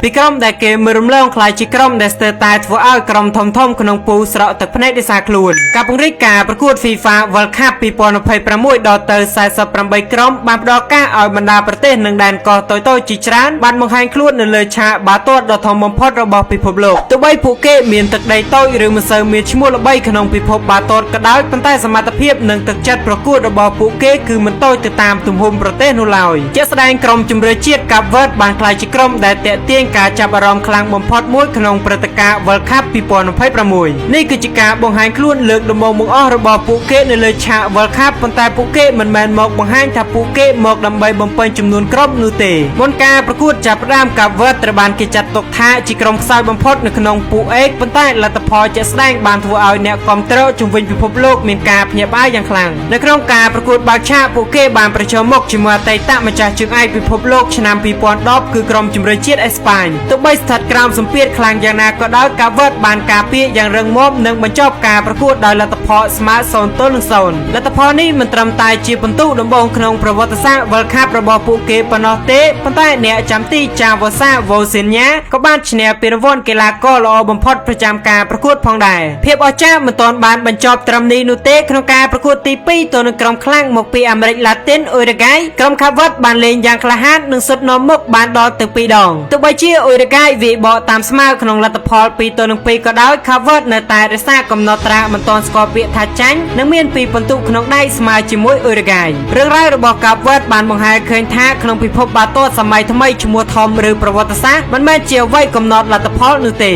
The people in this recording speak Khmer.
ពីក្រុមដែលគេមើលរំលងខ្លាចជាក្រុមដែលស្ទើរតែធ្វើឲ្យក្រុមធំៗក្នុងពូស្រកទឹកភ្នែកដោយសារខ្លួនការពង្រីកការប្រកួត FIFA World Cup 2026ដល់ទៅ48ក្រុមបានផ្ដល់ការឲ្យបណ្ដាប្រទេសនិងដែនកោះតូចៗជាច្រើនបានបង្ហាញខ្លួននៅលើឆាកបាល់ទាត់ដ៏ធំបំផុតរបស់ពិភពលោកទោះបីពួកគេមានទឹកដីតូចឬមិនសូវមានឈ្មោះល្បីក្នុងពិភពបាល់ទាត់ក៏ដោយប៉ុន្តែសមត្ថភាពនិងទឹកចិត្តប្រកួតរបស់ពួកគេគឺមិនតូចទៅតាមទំហំប្រទេសនោះឡើយជាក់ស្ដែងក្រុមជម្រើសជាតិកាប់វ៉ឺតបានក្លាយជាក្រុមដែលទាក់ទាញការចាប់អារម្មណ៍ខ្លាំងបំផុតមួយក្នុងព្រឹត្តិការណ៍ World Cup 2026នេះគឺជាការបង្ហាញខ្លួនលើកដំបូងបង្អស់របស់ពួកគេនៅលើឆាក World Cup ប៉ុន្តែពួកគេមិនមែនមកបង្ហាញថាពួកគេមកដើម្បីបំពេញចំនួនក្រុមនោះទេមុនការប្រកួតចាប់ផ្ដើមកាប់វ៉ឺតត្រូវបានគេចាត់ទុកថាជាក្រុមខ្សោយបំផុតនៅក្នុងពួកអេកប៉ុន្តែលទ្ធផលជាក់ស្ដែងបានធ្វើឲ្យអ្នកគាំទ្រជុំវិញពិភពលោកមានការភ្ញាក់ផ្អើលយ៉ាងខ្លាំងនៅក្នុងការប្រកួតបាល់ឆាកពួកគេបានប្រឈមមុខជាមួយអតីតម្ចាស់ជើងឯកពិភពលោកឆ្នាំ2010គឺក្រុមជម្រើសជាតិអេស្ប៉ាញទោះបីស្ថិតក្រោមសម្ពាធខ្លាំងយ៉ាងណាក៏ដោយកាវ៉ឺតបានការពារយ៉ាងរឹងមាំនិងបញ្ចប់ការប្រកួតដោយលទ្ធផលស្មើ0-0លទ្ធផលនេះមិនត្រឹមតែជាពិន្ទុដំបូងក្នុងប្រវត្តិសាស្ត្រ World Cup របស់ពួកគេប៉ុណ្ណោះទេប៉ុន្តែអ្នកចាំទីចាវ៉ាសាវ៉ូសេនញ៉ាក៏បានឈ្នះពានរង្វាន់កីឡាករល្អបំផុតប្រចាំការប្រកួតផងដែរភាពអស្ចារ្យមិនទាន់បានបញ្ចប់ត្រឹមនេះនោះទេក្នុងការប្រកួតទី2ទៅនឹងក្រុមខ្លាំងមកពីអាមេរិកឡាទីនអ៊ុយរ៉ាហ្គាយក្រុមកាវ៉ឺតបានលេងយ៉ាងក្លាហាននិងសុទ្ធនាំមុខបានដល់ទៅ2ដងទោះបីជាអ៊ុយរ៉ាហ្គាយវាយបកតាមស្មើក្នុងលទ្ធផល2-2ក៏ដោយកាវ៉ឺតនៅតែរក្សាកំណត់ត្រាមិនទាន់ស្គាល់ពាក្យថាចាញ់និងមាន2ពិន្ទុក្នុងដៃស្មើជាមួយអ៊ុយរ៉ាហ្គាយរឿងរ៉ាវរបស់កាវ៉ឺតបានបង្ហាញឃើញថាក្នុងពិភពបាល់ទាត់សម័យថ្មីឈ្មោះធំឬប្រវត្តិសាស្ត្រមិនមែនជាអ្វីកំណត់លទ្ធផលនោះទេ